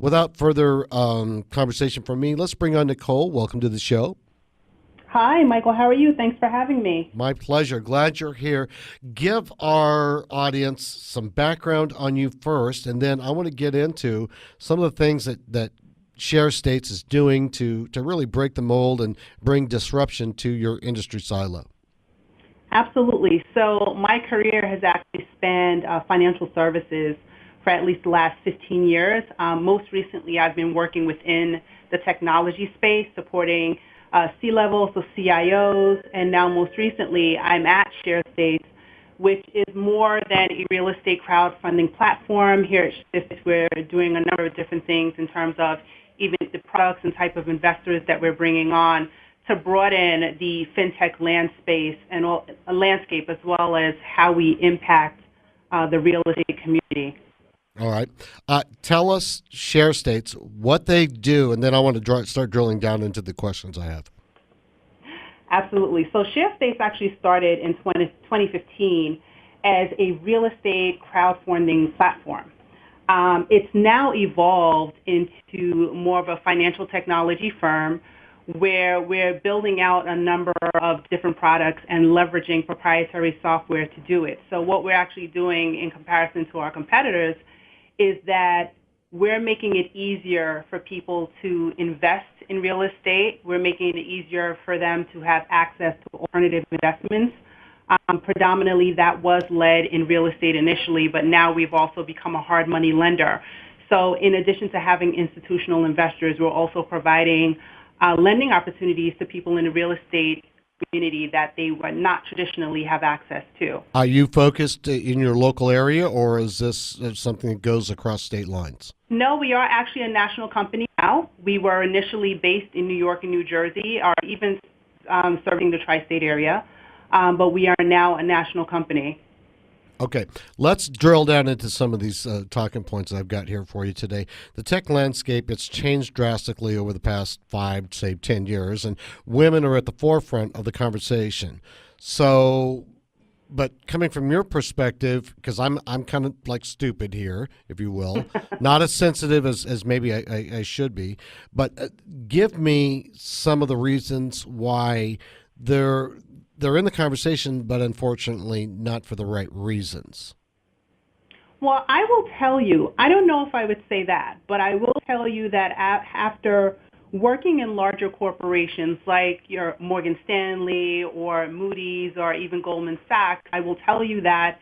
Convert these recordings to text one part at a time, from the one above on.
without further conversation from me, let's bring on Nicole. Welcome to the show. Hi, Michael. How are you? Thanks for having me. My pleasure. Glad you're here. Give our audience some background on you first, and then I want to get into some of the things that Sharestates is doing to really break the mold and bring disruption to your industry silo. Absolutely. So my career has actually spanned financial services for at least the last 15 years. Most recently, I've been working within the technology space, supporting C-levels, so CIOs, and now most recently, I'm at Sharestates, which is more than a real estate crowdfunding platform. Here at Sharestates, we're doing a number of different things in terms of even the products and type of investors that we're bringing on to broaden the fintech landscape as well as how we impact the real estate community. All right. Tell us, Sharestates, what they do, and then I want to start drilling down into the questions I have. Absolutely. So Sharestates actually started in 2015 as a real estate crowdfunding platform. It's now evolved into more of a financial technology firm where we're building out a number of different products and leveraging proprietary software to do it. So what we're actually doing in comparison to our competitors is that we're making it easier for people to invest in real estate. We're making it easier for them to have access to alternative investments. Predominantly, that was led in real estate initially, but now we've also become a hard money lender. So in addition to having institutional investors, we're also providing lending opportunities to people in the real estate community that they would not traditionally have access to. Are you focused in your local area, or is this something that goes across state lines? No, we are actually a national company now. We were initially based in New York and New Jersey, or even serving the tri-state area, but we are now a national company. Okay, let's drill down into some of these talking points I've got here for you today. The tech landscape, it's changed drastically over the past 5, say 10 years, and women are at the forefront of the conversation. So, but coming from your perspective, because I'm kind of like stupid here, if you will, not as sensitive as maybe I should be, but give me some of the reasons why they're in the conversation, but unfortunately not for the right reasons. Well, I will tell you, I don't know if I would say that, but I will tell you that after working in larger corporations like your Morgan Stanley or Moody's or even Goldman Sachs, I will tell you that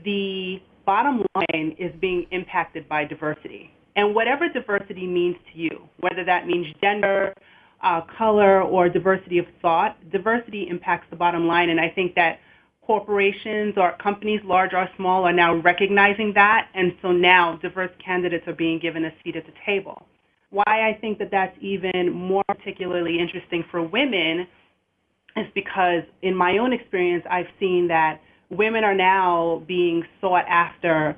the bottom line is being impacted by diversity. And whatever diversity means to you, whether that means gender, color, or diversity of thought, diversity impacts the bottom line. And I think that corporations or companies, large or small, are now recognizing that. And so now diverse candidates are being given a seat at the table. Why I think that that's even more particularly interesting for women is because in my own experience, I've seen that women are now being sought after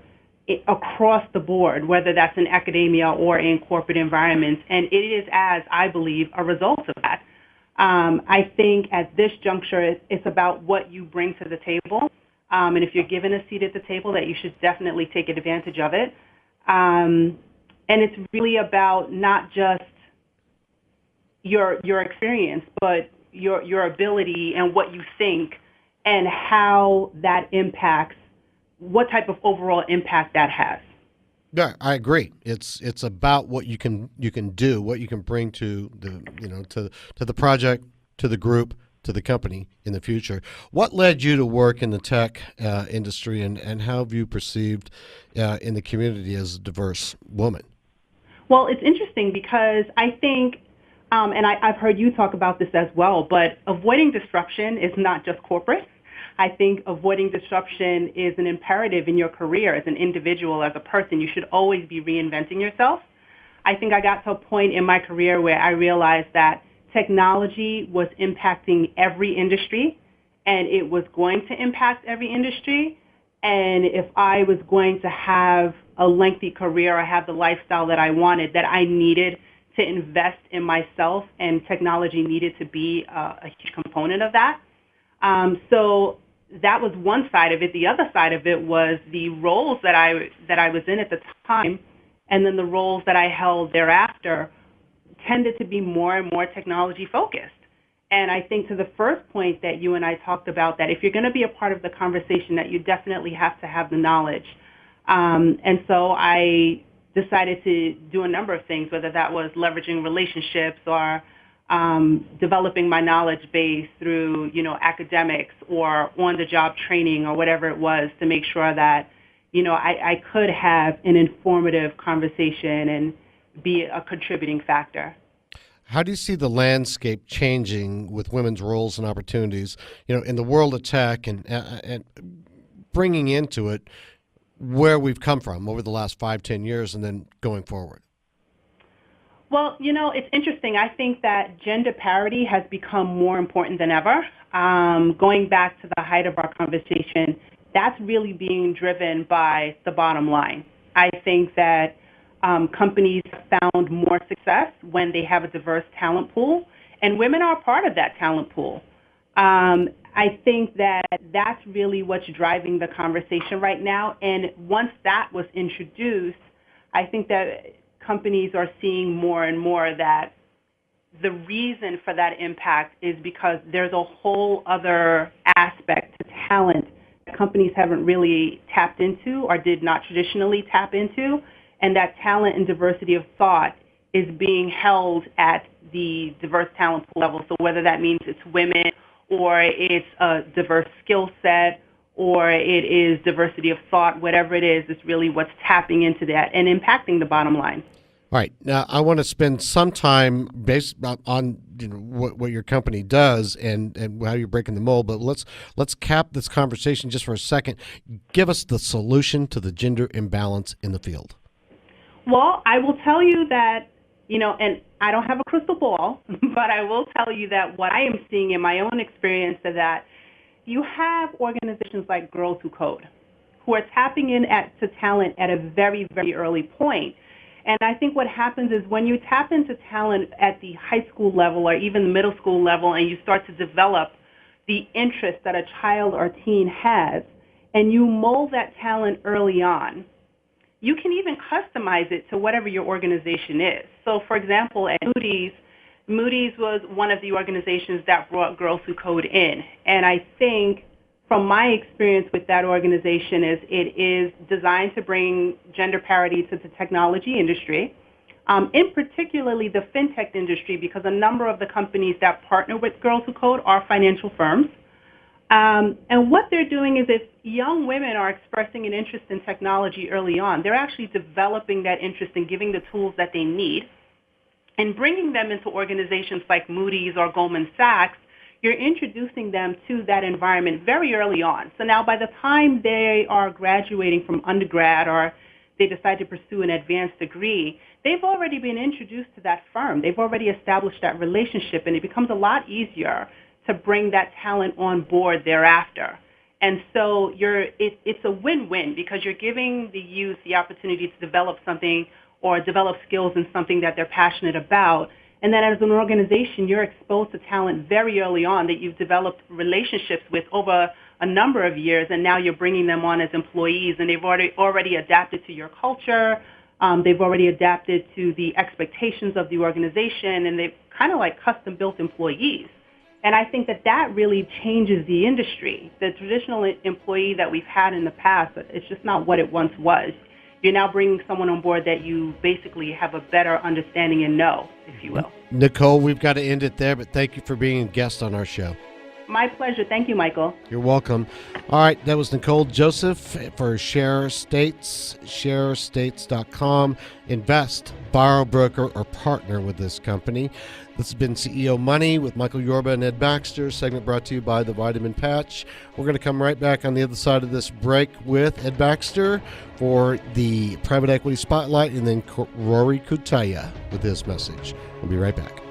across the board, whether that's in academia or in corporate environments. And it is, as I believe, a result of that. I think at this juncture, it's about what you bring to the table. And if you're given a seat at the table, that you should definitely take advantage of it. And it's really about not just your experience, but your ability and what you think and how that impacts what type of overall impact that has. Yeah, I agree. It's about what you can do, what you can bring to the to the project, to the group, to the company in the future. What led you to work in the tech industry, and how have you perceived in the community as a diverse woman? Well, it's interesting because I think, and I've heard you talk about this as well, but avoiding disruption is not just corporate. I think avoiding disruption is an imperative in your career as an individual, as a person. You should always be reinventing yourself. I think I got to a point in my career where I realized that technology was impacting every industry, and it was going to impact every industry. And if I was going to have a lengthy career or have the lifestyle that I wanted, that I needed to invest in myself, and technology needed to be a huge component of that. So that was one side of it. The other side of it was the roles that I was in at the time and then the roles that I held thereafter tended to be more and more technology focused. And I think to the first point that you and I talked about, that if you're going to be a part of the conversation, that you definitely have to have the knowledge. And so I decided to do a number of things, whether that was leveraging relationships or developing my knowledge base through, academics or on-the-job training or whatever it was, to make sure that, I could have an informative conversation and be a contributing factor. How do you see the landscape changing with women's roles and opportunities, in the world of tech, and bringing into it where we've come from over the last 5-10 years and then going forward? Well, it's interesting. I think that gender parity has become more important than ever. Going back to the height of our conversation, that's really being driven by the bottom line. I think that companies have found more success when they have a diverse talent pool, and women are part of that talent pool. I think that that's really what's driving the conversation right now. And once that was introduced, I think that companies are seeing more and more that the reason for that impact is because there's a whole other aspect to talent that companies haven't really tapped into or did not traditionally tap into, and that talent and diversity of thought is being held at the diverse talent pool level. So whether that means it's women, or it's a diverse skill set, or it is diversity of thought, whatever it is, it's really what's tapping into that and impacting the bottom line. All right. Now, I want to spend some time based on what your company does and how you're breaking the mold. But let's cap this conversation just for a second. Give us the solution to the gender imbalance in the field. Well, I will tell you that, and I don't have a crystal ball, but I will tell you that what I am seeing in my own experience is that you have organizations like Girls Who Code who are tapping in to talent at a very, very early point. And I think what happens is when you tap into talent at the high school level or even the middle school level, and you start to develop the interest that a child or teen has, and you mold that talent early on, you can even customize it to whatever your organization is. So, for example, at Moody's was one of the organizations that brought Girls Who Code in. And I think from my experience with that organization is it is designed to bring gender parity to the technology industry, in particularly the fintech industry, because a number of the companies that partner with Girls Who Code are financial firms. And what they're doing is if young women are expressing an interest in technology early on, they're actually developing that interest and giving the tools that they need and bringing them into organizations like Moody's or Goldman Sachs. You're introducing them to that environment very early on. So now by the time they are graduating from undergrad or they decide to pursue an advanced degree, they've already been introduced to that firm. They've already established that relationship, and it becomes a lot easier to bring that talent on board thereafter. And so it's a win-win because you're giving the youth the opportunity to develop something or develop skills in something that they're passionate about. And then as an organization, you're exposed to talent very early on that you've developed relationships with over a number of years, and now you're bringing them on as employees, and they've already adapted to your culture. They've already adapted to the expectations of the organization, and they've kind of like custom-built employees. And I think that really changes the industry. The traditional employee that we've had in the past, it's just not what it once was. You're now bringing someone on board that you basically have a better understanding and know, if you will. Nicole, we've got to end it there, but thank you for being a guest on our show. My pleasure. Thank you, Michael. You're welcome. All right, that was Nicole Joseph for Sharestates, Sharestates.com. Invest, borrow, broker, or partner with this company. This has been CEO Money with Michael Yorba and Ed Baxter, segment brought to you by the Vitamin Patch. We're going to come right back on the other side of this break with Ed Baxter for the Private Equity Spotlight, and then Rory Kutaya with his message. We'll be right back.